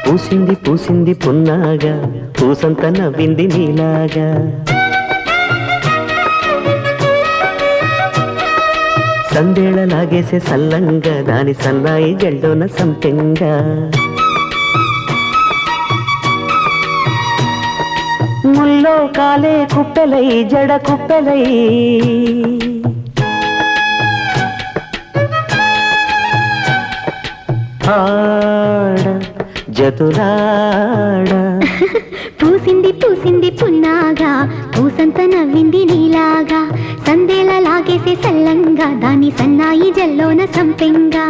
పూసింది పూసింది పున్నాగా పూసంత నవ్వింది నీలాగా సందేళ లాగేసే సల్లంగా దాని సన్నాయి జల్డోన సంపెంగా ముల్లో కాలే కుప్పెలై జడ కుప్పెలై ఆడ జతులాడ పూసింది పూసింది పున్నాగా పూసంత నవ్వింది నీలాగా సందేల లాగేసే సల్లంగా దాని సన్నాయి జల్లోన సంపెంగా